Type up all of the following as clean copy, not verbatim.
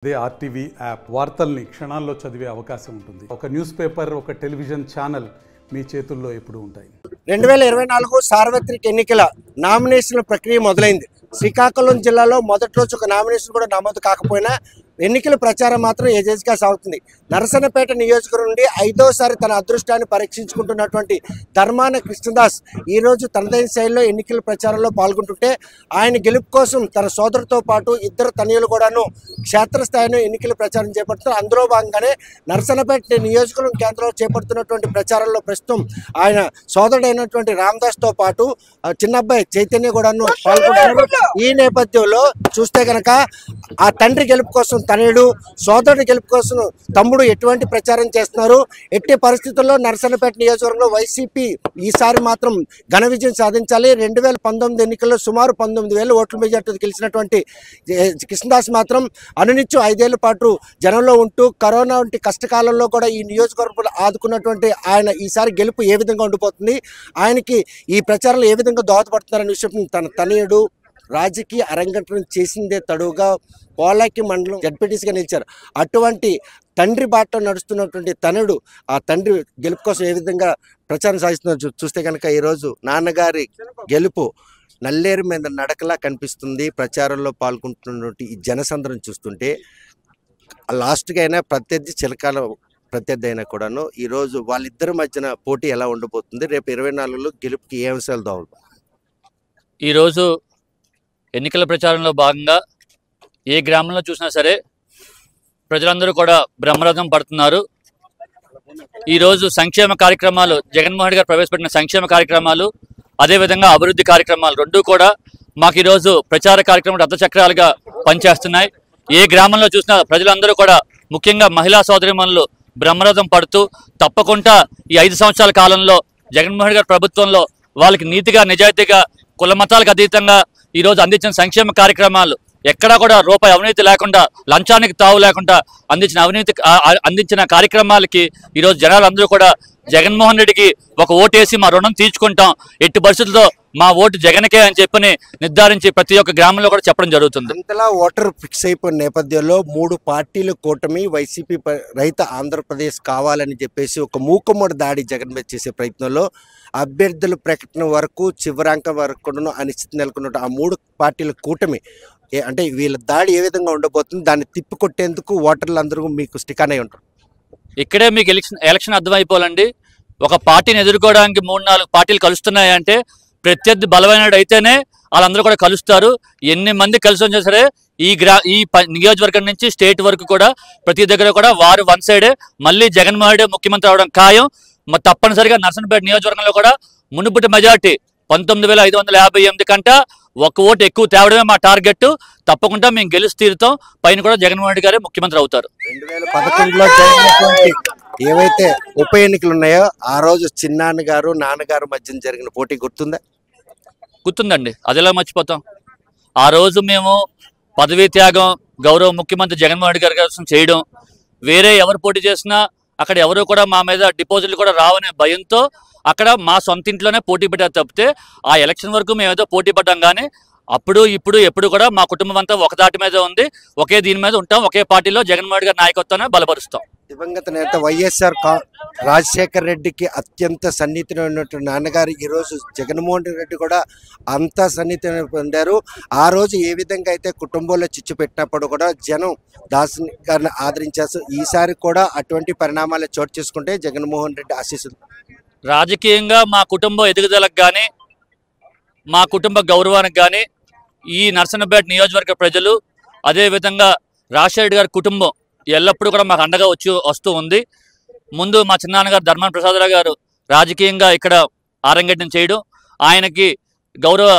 అదే RTV app వార్తల్ని క్షణాల్లో చదివే అవకాశం ఉంటుంది. ఒక న్యూస్ పేపర్, ఒక టెలివిజన్ ఛానల్ మీ చేతుల్లో ఎప్పుడూ ఉంటాయి. 2024 సార్వత్రిక ఎన్నికల నామినేషన్ల ప్రక్రియ మొదలైంది. శ్రీకాకుళం జిల్లాలో మొదటి రోజు ఒక నామినేషన్ కూడా నమోదు కాకపోయినా ఎన్నికల ప్రచారం మాత్రం ఏజెన్సీగా సాగుతుంది. నరసన్నపేట నియోజకవర్గం నుండి 5వసారి తన అదృష్టాన్ని పరీక్షించుకుంటున్నటువంటి ధర్మాన కృష్ణదాస్ ఈరోజు తనదైన శైలిలో ఎన్నికల ప్రచారంలో పాల్గొంటుంటే ఆయన గెలుపు కోసం తన సోదరుతో పాటు ఇద్దరు తనయులు కూడాను క్షేత్రస్థాయిలో ఎన్నికల ప్రచారం చేపడుతున్నారు. అందులో భాగంగానే నరసన్నపేట నియోజకవర్గం కేంద్రంలో చేపడుతున్నటువంటి ప్రచారంలో ప్రస్తుతం ఆయన సోదరుడైనటువంటి రామదాస్తో పాటు చిన్నబ్బాయి చైతన్య కూడాను పాల్గొంటున్నారు. ఈ నేపథ్యంలో చూస్తే కనుక ఆ తండ్రి గెలుపు కోసం తనయుడు, సోదరుడి గెలుపు కోసం తమ్ముడు ఎటువంటి ప్రచారం చేస్తున్నారు. ఎట్టి పరిస్థితుల్లో నరసన్నపేట నియోజకవర్గంలో వైసీపీ ఈసారి మాత్రం ఘన విజయం సాధించాలి. 2019 ఎన్నికల్లో సుమారు 19,000 ఓట్ల మెజార్టీ గెలిచినటువంటి కృష్ణదాస్ మాత్రం అనునిత్యం 5 ఏళ్ల పాటు జనంలో ఉంటూ కరోనా వంటి కష్టకాలంలో కూడా ఈ నియోజకవర్గంలో ఆదుకున్నటువంటి ఆయన ఈసారి గెలుపు ఏ విధంగా ఉండిపోతుంది, ఆయనకి ఈ ప్రచారంలో ఏ విధంగా దోహదపడుతున్నారనే విషయం తన తనయుడు రాజకీయ అరంగేట్రం చేసిందే తడువుగా పోలాకి మండలం జడ్పీటీసీగా నిలిచారు. అటువంటి తండ్రి బాటలో నడుస్తున్నటువంటి తనయుడు ఆ తండ్రి గెలుపు కోసం ఏ విధంగా ప్రచారం సాగిస్తున్నారు చూస్తే కనుక ఈరోజు నాన్నగారి గెలుపు నల్లేరు మీద నడకలా కనిపిస్తుంది. ప్రచారంలో పాల్గొంటున్నటువంటి ఈ జనసంద్రం చూస్తుంటే లాస్ట్గా అయినా ప్రత్యర్థి చిలకాల ప్రత్యర్థి అయినా కూడాను ఈరోజు వాళ్ళిద్దరి మధ్యన పోటీ ఎలా ఉండబోతుంది, రేపు 24లో గెలుపుకి ఏ అంశాలు దోహదపడతాయి? ఈరోజు ఎన్నికల ప్రచారంలో భాగంగా ఏ గ్రామంలో చూసినా సరే ప్రజలందరూ కూడా బ్రహ్మరథం పడుతున్నారు. ఈరోజు సంక్షేమ కార్యక్రమాలు, జగన్మోహన్ గారు ప్రవేశపెట్టిన సంక్షేమ కార్యక్రమాలు, అదేవిధంగా అభివృద్ధి కార్యక్రమాలు రెండూ కూడా మాకు ఈరోజు ప్రచార కార్యక్రమాలు రథచక్రాలుగా పనిచేస్తున్నాయి. ఏ గ్రామంలో చూసినా ప్రజలందరూ కూడా, ముఖ్యంగా మహిళా సోదరీమణులు బ్రహ్మరథం పడుతూ తప్పకుండా ఈ 5 సంవత్సరాల కాలంలో జగన్మోహన్ గారి ప్రభుత్వంలో వాళ్ళకి నీతిగా, నిజాయితీగా, కుల మతాలకు అతీతంగా ఈరోజు అందించిన సంక్షేమ కార్యక్రమాలు ఎక్కడా కూడా రూపాయి అవినీతి లేకుండా, లంచానికి తావు లేకుండా అందించిన కార్యక్రమాలకి ఈరోజు జనాలందరూ కూడా జగన్మోహన్ రెడ్డికి ఒక ఓటేసి మా రుణం తీర్చుకుంటాం, ఎట్టి పరిస్థితుల్లో మా ఓటు జగన్కే అని చెప్పని నిర్ధారించి ప్రతి ఒక్క గ్రామంలో కూడా చెప్పడం జరుగుతుంది. ఇంతలా ఓటర్ ఫిక్స్ అయిపోయిన నేపథ్యంలో 3 పార్టీల కూటమి వైసీపీ రైత ఆంధ్రప్రదేశ్ కావాలని చెప్పేసి ఒక మూకుమ్మడి దాడి జగన్ మీద చేసే ప్రయత్నంలో అభ్యర్థుల ప్రకటన వరకు చివరాంకం వరకు అనిశ్చితి నెలకొన్న ఆ 3 పార్టీల కూటమి అంటే వీళ్ళ దాడి ఏ విధంగా ఉండబోతుంది, దాన్ని తిప్పికొట్టేందుకు ఓటర్లు అందరూ మీకు స్టిక్ అయి ఉంటారు. ఇక్కడే మీకు ఎలక్షన్ అర్థమైపోవాలండి. ఒక పార్టీని ఎదుర్కోవడానికి 3-4 పార్టీలు కలుస్తున్నాయంటే ప్రత్యర్థి బలమైనడు అయితేనే వాళ్ళందరూ కూడా కలుస్తారు. ఎన్ని మంది కలిసి వచ్చినా సరే ఈ నియోజకవర్గం నుంచి స్టేట్ వరకు కూడా ప్రతి దగ్గర కూడా వారు వన్ సైడే మళ్ళీ జగన్మోహన్ రెడ్డి ముఖ్యమంత్రి అవడం ఖాయం. తప్పనిసరిగా నరసన్నపేట నియోజకవర్గంలో కూడా మునుపటి మెజార్టీ 19,558 కంటే ఒక ఓటు ఎక్కువ తేవడమే మా టార్గెట్. తప్పకుండా మేము గెలిచి తీరుతాం. పైన కూడా జగన్మోహన్ రెడ్డి గారే ముఖ్యమంత్రి అవుతారు. 2011లో జరిగినటువంటి ఏవైతే ఉప ఎన్నికలు ఉన్నాయో ఆ రోజు చిన్నాన్న గారు నాన్నగారు మధ్య జరిగిన పోటీ గుర్తుందండి. అదిలా మర్చిపోతాం. ఆ రోజు మేము పదవీ త్యాగం గౌరవ ముఖ్యమంత్రి జగన్మోహన్ రెడ్డి గారి కోసం చేయడం, వేరే ఎవరు పోటీ చేసినా అక్కడ ఎవరు కూడా మా మీద డిపాజిట్లు కూడా రావనే భయంతో అక్కడ మా సొంత ఇంట్లోనే పోటీ పెట్టారు తప్పితే ఆ ఎలక్షన్ వరకు మేము ఏదో పోటీ పడ్డాం. కానీ అప్పుడు ఇప్పుడు ఎప్పుడు కూడా మా కుటుంబం అంతా ఒక దాటి మీద ఉంది, ఒకే దీని మీద ఉంటాం, ఒకే పార్టీలో జగన్మోహన్ గారి నాయకత్వాన్ని బలపరుస్తాం. దివంగత నేత వైఎస్ఆర్ రాజశేఖర్ రెడ్డికి అత్యంత సన్నిహితులు ఉన్నటువంటి నాన్నగారు ఈరోజు జగన్మోహన్ రెడ్డి కూడా అంత సన్నిహితులు పొందారు. ఆ రోజు ఏ విధంగా అయితే కుటుంబంలో చిచ్చు పెట్టినప్పుడు కూడా జనం దాస్ గారిని ఆదరించారు. ఈసారి కూడా అటువంటి పరిణామాలు చోటు చేసుకుంటే జగన్మోహన్ రెడ్డి ఆశీస్సులు రాజకీయంగా మా కుటుంబం ఎదుగుదలకు కానీ, మా కుటుంబ గౌరవానికి కానీ ఈ నరసన్నపేట నియోజకవర్గ ప్రజలు, అదేవిధంగా రాజశేఖర్ గారి కుటుంబం ఎల్లప్పుడూ కూడా మాకు అండగా వస్తూ ఉంది. ముందు మా చిన్నాన్నగారు ధర్మాన ప్రసాదరావు గారు రాజకీయంగా ఇక్కడ ఆరంగేటం చేయడం, ఆయనకి గౌరవ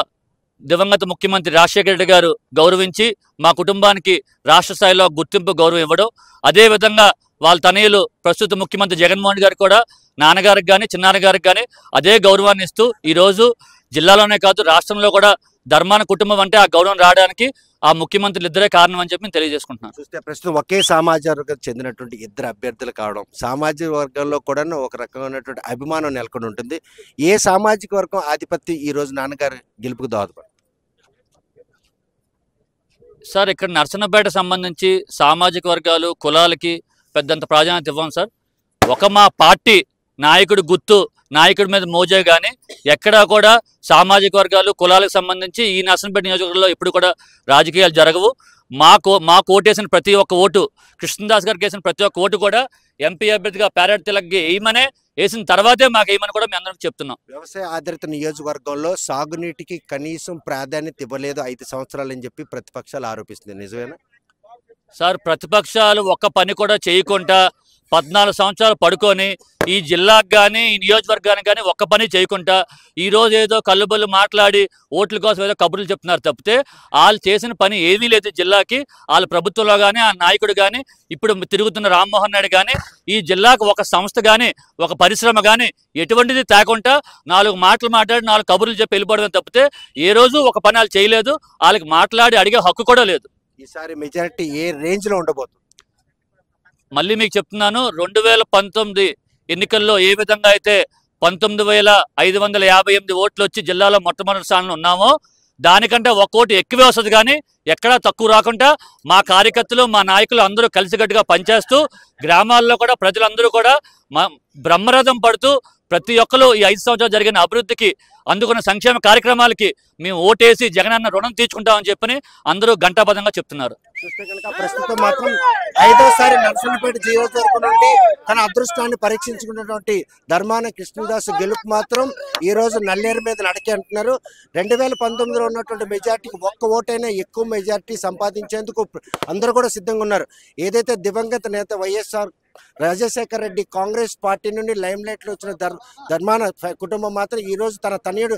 దివంగత ముఖ్యమంత్రి రాజశేఖర రెడ్డి గారు గౌరవించి మా కుటుంబానికి రాష్ట్ర స్థాయిలో గుర్తింపు గౌరవం ఇవ్వడం, అదేవిధంగా వాళ్ళ తనయులు ప్రస్తుత ముఖ్యమంత్రి జగన్మోహన్ గారు కూడా నాన్నగారికి కానీ చిన్నాన్నగారికి కానీ అదే గౌరవాన్ని ఇస్తూ ఈరోజు జిల్లాలోనే కాదు రాష్ట్రంలో కూడా ధర్మాన కుటుంబం అంటే ఆ గౌరవం రావడానికి ఆ ముఖ్యమంత్రులు ఇద్దరే కారణం అని చెప్పి నేను తెలియజేసుకుంటున్నాను. చూస్తే ప్రస్తుతం ఒకే సామాజిక వర్గం చెందినటువంటి ఇద్దరు అభ్యర్థులు కావడం సామాజిక వర్గంలో కూడా ఒక రకమైనటువంటి అభిమానం నెలకొని ఉంటుంది. ఏ సామాజిక వర్గం ఆధిపత్యం ఈ రోజు నాన్నగారు గెలుపుకు దోహదపడుతుంది? సార్ ఇక్కడ నర్సన్నపేట సంబంధించి సామాజిక వర్గాలు కులాలకి పెద్దంత ప్రాధాన్యత ఇవ్వం సార్. మా పార్టీ నాయకుడు గుర్తు నాయకుడి మీద మోజే కానీ ఎక్కడా కూడా సామాజిక వర్గాలు కులాలకు సంబంధించి ఈ నర్సన్నపేట నియోజకవర్గంలో ఎప్పుడు కూడా రాజకీయాలు జరగవు. మాకు ఓటేసిన ప్రతి ఒక్క ఓటు, కృష్ణదాస్ గారికి వేసిన ప్రతి ఒక్క ఓటు కూడా ఎంపీ అభ్యర్థిగా ప్యారెట్ తిలక్కి వేయమనే, వేసిన తర్వాతే మాకు వేయమని కూడా మేము అందరికి చెప్తున్నాం. వ్యవసాయ ఆధారిత నియోజకవర్గంలో సాగునీటికి కనీసం ప్రాధాన్యత ఇవ్వలేదు 5 సంవత్సరాలు అని చెప్పి ప్రతిపక్షాలు ఆరోపిస్తుంది, నిజమేనా? సార్, ప్రతిపక్షాలు ఒక్క పని కూడా చేయకుండా 14 సంవత్సరాలు పడుకొని ఈ జిల్లాకు కానీ ఈ నియోజకవర్గానికి కానీ ఒక్క పని చేయకుండా ఈరోజు ఏదో కల్లుబొల్లు మాట్లాడి ఓట్ల కోసం ఏదో కబుర్లు చెప్తున్నారు తప్పితే వాళ్ళు చేసిన పని ఏమీ లేదు జిల్లాకి. వాళ్ళ ప్రభుత్వంలో కానీ ఆ నాయకుడు కానీ ఇప్పుడు తిరుగుతున్న రామ్మోహన్ నాయుడు కానీ ఈ జిల్లాకు ఒక సంస్థ కానీ ఒక పరిశ్రమ కానీ ఎటువంటిది తేకుండా 4 మాటలు మాట్లాడి 4 కబుర్లు చెప్పి వెళ్ళిపోవడం తప్పితే ఏ రోజు ఒక పని వాళ్ళు చేయలేదు. వాళ్ళకి మాట్లాడి అడిగే హక్కు కూడా లేదు. ఈసారి మెజారిటీ ఏ రేంజ్లో ఉండబోతుంది? మళ్ళీ మీకు చెప్తున్నాను, 2019 ఎన్నికల్లో ఏ విధంగా అయితే 19,558 ఓట్లు వచ్చి జిల్లాలో మొట్టమొదటి స్థానంలో ఉన్నామో దానికంటే ఒక ఓటు ఎక్కువే వస్తుంది, కానీ ఎక్కడా తక్కువ రాకుండా మా కార్యకర్తలు మా నాయకులు అందరూ కలిసికట్టుగా పనిచేస్తూ గ్రామాల్లో కూడా ప్రజలందరూ కూడా బ్రహ్మరథం పడుతూ ప్రతి ఒక్కరు ఈ 5 సంవత్సరాలు జరిగిన అభివృద్ధికి అందుకున్న సంక్షేమ కార్యక్రమాలకి మేము ఓటేసి జగనన్న రుణం తీర్చుకుంటామని చెప్పని అందరూ ఘంటాబద్ధంగా చెప్తున్నారు. చూస్తే కనుక ప్రస్తుతం మాత్రం 5వసారి నర్సన్నపేట నియోజకవర్గం నుండి తన అదృష్టాన్ని పరీక్షించుకున్నటువంటి ధర్మాన కృష్ణదాస్ గెలుపు మాత్రం ఈ రోజు నల్లేరు మీద నడకే అంటున్నారు. 2019లో ఉన్నటువంటి మెజార్టీకి ఒక్క ఓటైనా ఎక్కువ మెజార్టీ సంపాదించేందుకు అందరూ కూడా సిద్ధంగా ఉన్నారు. ఏదైతే దివంగత నేత వైఎస్ఆర్ రాజశేఖర రెడ్డి కాంగ్రెస్ పార్టీ నుండి లైమ్ లైట్ లో వచ్చిన ధర్మాన కుటుంబం మాత్రం ఈ రోజు తన తనయుడు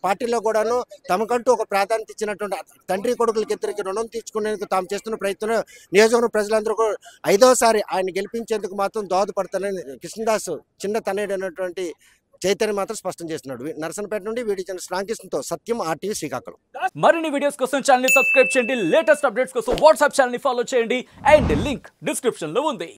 పార్టీలో కూడాను తమకంటూ ఒక ప్రాధాన్యత ఇచ్చినటువంటి తండ్రి కొడుకులకి ఇద్దరికి రుణం తీర్చుకునేందుకు తాము చేస్తున్న ప్రయత్నం నియోజకవర్గ ప్రజలందరూ కూడా 5వసారి ఆయన గెలిపించేందుకు మాత్రం దోహదపడతానని కృష్ణదాస్ చిన్న తనయుడు అయినటువంటి చైతన్య మాత్రం స్పష్టం చేస్తున్నాడు. నర్సన్నపేట నుండి వీడియో ఛానల్ శ్రాంకిస్తో సత్యం, RTV శ్రీకాకుళం. మరిన్ని వీడియోస్ కోసం ఛానల్ ని సబ్స్క్రైబ్ చేయండి, లేటెస్ట్ అప్డేట్స్ కోసం వాట్సాప్ ఛానల్ ని ఫాలో చేయండి అండ్ లింక్ డిస్క్రిప్షన్ లో ఉంది.